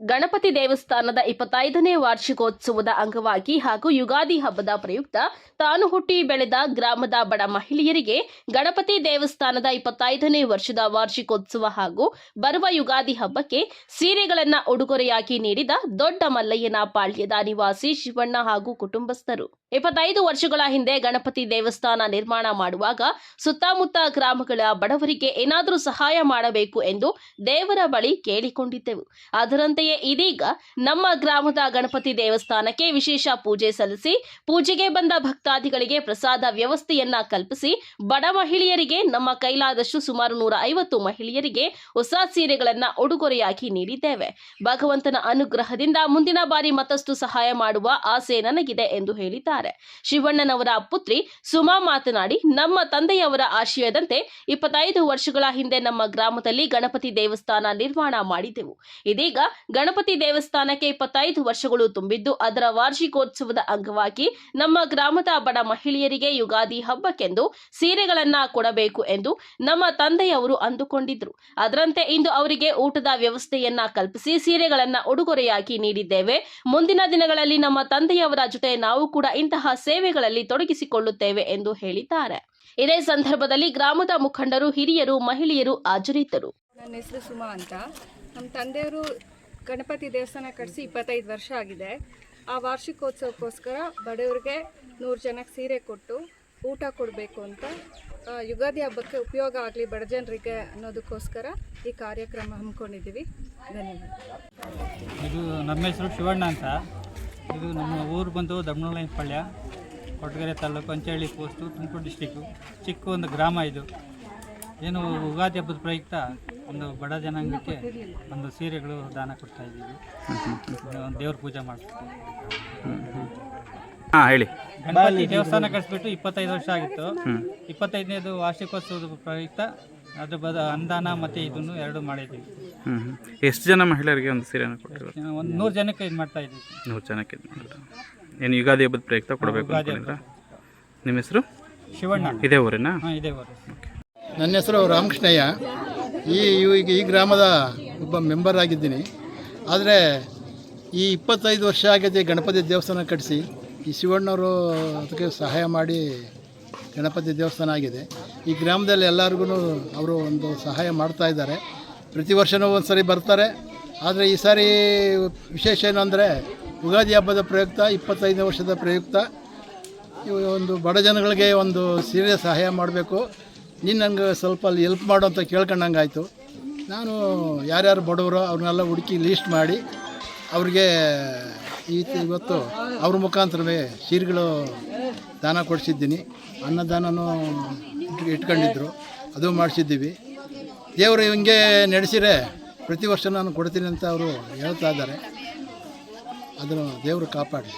ಗಣಪತಿ ದೇವಸ್ಥಾನದ 25ನೇ ವಾರ್ಷಿಕೋತ್ಸವದ ಅಂಗವಾಗಿ ಹಾಗೂ ಯುಗಾದಿ ಹಬ್ಬದ ಪ್ರಯುಕ್ತ ತಾನು ಹುಟ್ಟಿ ಬೆಳೆದ ಗ್ರಾಮದ ಬಡ ಮಹಿಳೆಯರಿಗೆ ಗಣಪತಿ ದೇವಸ್ಥಾನದ 25ನೇ ವರ್ಷದ ವಾರ್ಷಿಕೋತ್ಸವ ಹಾಗೂ ಬರುವ ಯುಗಾದಿ ಹಬ್ಬಕ್ಕೆ ಸೀರೆಗಳನ್ನು ಉಡುಗೊರೆಯಾಗಿ ನೀಡಿದ ದೊಡ್ಡ ಮಲ್ಲಯ್ಯನ ಪಾಳ್ಯದ ನಿವಾಸಿ ಶಿವಣ್ಣ ಹಾಗೂ ಕುಟುಂಬಸ್ಥರು 25 ವರ್ಷಗಳ ಹಿಂದೆ ಗಣಪತಿ ದೇವಸ್ಥಾನ ನಿರ್ಮಾಣ ಮಾಡುವಾಗ ಸುತ್ತಮುತ್ತ ಗ್ರಾಮಗಳ ಬಡವರಿಗೆ ಏನಾದರೂ ಸಹಾಯ ಮಾಡಬೇಕು ಎಂದು ದೇವರ ಬಳಿ ಕೇಳಿಕೊಂಡಿದ್ದೆವು. ಅದರಂತೆಯೇ ಇದೀಗ ನಮ್ಮ ಗ್ರಾಮದ ಗಣಪತಿ ದೇವಸ್ಥಾನಕ್ಕೆ ವಿಶೇಷ ಪೂಜೆ ಸಲ್ಲಿಸಿ ಪೂಜೆಗೆ ಬಂದ ಭಕ್ತಾದಿಗಳಿಗೆ ಪ್ರಸಾದ ವ್ಯವಸ್ಥೆಯನ್ನ ಕಲ್ಪಿಸಿ ಬಡ ಮಹಿಳೆಯರಿಗೆ ನಮ್ಮ ಕೈಲಾದಷ್ಟು ಸುಮಾರು 150 ಮಹಿಳೆಯರಿಗೆ ಹೊಸ ಸೀರೆಗಳನ್ನ ಉಡುಗೊರೆಯಾಗಿ ನೀಡಿದ್ದೇವೆ. ಭಗವಂತನ ಅನುಗ್ರಹದಿಂದ ಮುಂದಿನ ಬಾರಿ ಮತ್ತಷ್ಟು ಸಹಾಯ ಮಾಡುವ ಆಸೆ ನನಗಿದೆ ಎಂದು ಹೇಳಿದ್ದಾರೆ. ಶಿವಣ್ಣನವರ ಪುತ್ರಿ ಸುಮಾ ಮಾತನಾಡಿ, ನಮ್ಮ ತಂದೆಯವರ ಆಶಯದಂತೆ 25 ವರ್ಷಗಳ ಹಿಂದೆ ನಮ್ಮ ಗ್ರಾಮದಲ್ಲಿ ಗಣಪತಿ ದೇವಸ್ಥಾನ ನಿರ್ಮಾಣ ಮಾಡಿದೆವು. ಇದೀಗ ಗಣಪತಿ ದೇವಸ್ಥಾನಕ್ಕೆ 25 ವರ್ಷಗಳು ತುಂಬಿದ್ದು ಅದರ ವಾರ್ಷಿಕೋತ್ಸವದ ಅಂಗವಾಗಿ ನಮ್ಮ ಗ್ರಾಮದ ಬಡ ಮಹಿಳೆಯರಿಗೆ ಯುಗಾದಿ ಹಬ್ಬಕ್ಕೆಂದು ಸೀರೆಗಳನ್ನ ಕೊಡಬೇಕು ಎಂದು ನಮ್ಮ ತಂದೆಯವರು ಅಂದುಕೊಂಡಿದ್ರು. ಅದರಂತೆ ಇಂದು ಅವರಿಗೆ ಊಟದ ವ್ಯವಸ್ಥೆಯನ್ನ ಕಲ್ಪಿಸಿ ಸೀರೆಗಳನ್ನ ಉಡುಗೊರೆಯಾಗಿ ನೀಡಿದ್ದೇವೆ. ಮುಂದಿನ ದಿನಗಳಲ್ಲಿ ನಮ್ಮ ತಂದೆಯವರ ಜೊತೆ ನಾವು ಕೂಡ ಇಂತಹ ಸೇವೆಗಳಲ್ಲಿ ತೊಡಗಿಸಿಕೊಳ್ಳುತ್ತೇವೆ ಎಂದು ಹೇಳಿದ್ದಾರೆ. ಇದೇ ಸಂದರ್ಭದಲ್ಲಿ ಗ್ರಾಮದ ಮುಖಂಡರು, ಹಿರಿಯರು, ಮಹಿಳೆಯರು ಹಾಜರಿದ್ದರು. ನನ್ನ ಹೆಸರು ಸುಮಾ ಅಂತ. ನಮ್ಮ ತಂದೆಯವರು ಗಣಪತಿ ದೇವಸ್ಥಾನ ಕಟ್ಟಿಸಿ 25 ವರ್ಷ ಆಗಿದೆ. ಆ ವಾರ್ಷಿಕೋತ್ಸವಕ್ಕೋಸ್ಕರ ಬಡವರಿಗೆ 100 ಜನಕ್ಕೆ ಸೀರೆ ಕೊಟ್ಟು ಊಟ ಕೊಡಬೇಕು ಅಂತ ಯುಗಾದಿ ಹಬ್ಬಕ್ಕೆ ಉಪಯೋಗ ಆಗಲಿ ಬಡ ಜನರಿಗೆ ಅನ್ನೋದಕ್ಕೋಸ್ಕರ ಈ ಕಾರ್ಯಕ್ರಮ ಹಮ್ಮಿಕೊಂಡಿದ್ದೀವಿ. ಧನ್ಯವಾದ. ಇದು ನಮ್ಮ ಹೆಸರು ಶಿವಣ್ಣ ಅಂತ. ಇದು ನಮ್ಮ ಊರು ಬಂದು ದಮ್ಮನಹಳ್ಳಿ ಪಾಳ್ಯ, ಕೊಟ್ಟಗೆರೆ ತಾಲೂಕು, ಅಂಚಹಳ್ಳಿ ಪೋಸ್ಟು, ತುಮಕೂರು ಡಿಸ್ಟಿಕ್ಕು. ಚಿಕ್ಕ ಒಂದು ಗ್ರಾಮ ಇದು. ಏನು ಯುಗಾದಿ ಹಬ್ಬದ ಪ್ರಯುಕ್ತ ಒಂದು ಬಡ ಜನಾಂಗಕ್ಕೆ ಒಂದು ಸೀರೆಗಳು ದಾನ ಕೊಡ್ತಾ ಇದ್ದೀವಿ. ಒಂದು ದೇವ್ರ ಪೂಜೆ ಮಾಡ್ತೀವಿ. ಹೇಳಿ. ಗಣಪತಿ ದೇವಸ್ಥಾನ ಕಟ್ಟಿಸ್ಬಿಟ್ಟು 25 ವರ್ಷ ಆಗಿತ್ತು. 25ನೇದು ವಾರ್ಷಿಕೋತ್ಸವದ ಪ್ರಯುಕ್ತ ಅದ್ರ ಅನುದಾನ ಮತ್ತು ಇದನ್ನು ಎರಡು ಮಾಡಿದ್ದೀವಿ. ಎಷ್ಟು ಜನ ಮಹಿಳೆಯರಿಗೆ ಒಂದು ಸೀರೆಯನ್ನು ಕೊಟ್ಟಿರೋದು? ಒಂದು 100 ಜನಕ್ಕೆ ಇದು ಮಾಡ್ತಾ ಇದ್ದೀವಿ. 100 ಜನಕ್ಕೆ ಏನು ಯುಗಾದಿ ಹಬ್ಬದ ಪ್ರಯುಕ್ತ ಕೊಡಬೇಕು ಅಂತ. ನಿಮ್ಮ ಹೆಸರು? ಶಿವಣ್ಣ. ಇದೇ ಊರಿನಾ? ಹಾಂ, ಇದೇ ಊರು. ನನ್ನ ಹೆಸರು ರಾಮಕೃಷ್ಣಯ್ಯ. ಈ ಗ್ರಾಮದ ಒಬ್ಬ ಮೆಂಬರ್ ಆಗಿದ್ದೀನಿ. ಆದರೆ ಈ 25 ವರ್ಷ ಆಗಿದೆ ಗಣಪತಿ ದೇವಸ್ಥಾನ ಕಟ್ಟಿಸಿ. ಈ ಶಿವಣ್ಣವರು ಅದಕ್ಕೆ ಸಹಾಯ ಮಾಡಿ ಗಣಪತಿ ದೇವಸ್ಥಾನ ಆಗಿದೆ. ಈ ಗ್ರಾಮದಲ್ಲಿ ಎಲ್ಲರಿಗೂ ಅವರು ಒಂದು ಸಹಾಯ ಮಾಡ್ತಾ ಇದ್ದಾರೆ. ಪ್ರತಿ ವರ್ಷವೂ ಒಂದು ಸಾರಿ ಬರ್ತಾರೆ. ಆದರೆ ಈ ಸಾರಿ ವಿಶೇಷ ಏನು ಅಂದರೆ ಯುಗಾದಿ ಹಬ್ಬದ ಪ್ರಯುಕ್ತ 25ನೇ ವರ್ಷದ ಪ್ರಯುಕ್ತ ಒಂದು ಬಡ ಜನಗಳಿಗೆ ಒಂದು ಸೀರೆ ಸಹಾಯ ಮಾಡಬೇಕು, ನೀನು ನನಗೆ ಸ್ವಲ್ಪ ಅಲ್ಲಿ ಹೆಲ್ಪ್ ಮಾಡು ಅಂತ ಕೇಳ್ಕೊಂಡಂಗೆ ಆಯಿತು. ನಾನು ಯಾರ್ಯಾರು ಬಡವರು ಅವ್ರನ್ನೆಲ್ಲ ಹುಡುಕಿ ಲೀಸ್ಟ್ ಮಾಡಿ ಅವ್ರಿಗೆ ಇವತ್ತು ಅವ್ರ ಮುಖಾಂತರವೇ ಸೀರೆಗಳು ದಾನ ಕೊಡಿಸಿದ್ದೀನಿ. ಅನ್ನದಾನನೂ ಇಟ್ಕೊಂಡಿದ್ರು, ಅದು ಮಾಡಿಸಿದ್ದೀವಿ. ದೇವರು ಹಿಂಗೆ ನಡೆಸಿರೆ ಪ್ರತಿ ವರ್ಷ ನಾನು ಕೊಡ್ತೀನಿ ಅಂತ ಅವರು ಹೇಳ್ತಾ ಇದ್ದಾರೆ. ಅದನ್ನು ದೇವರು ಕಾಪಾಡಿ.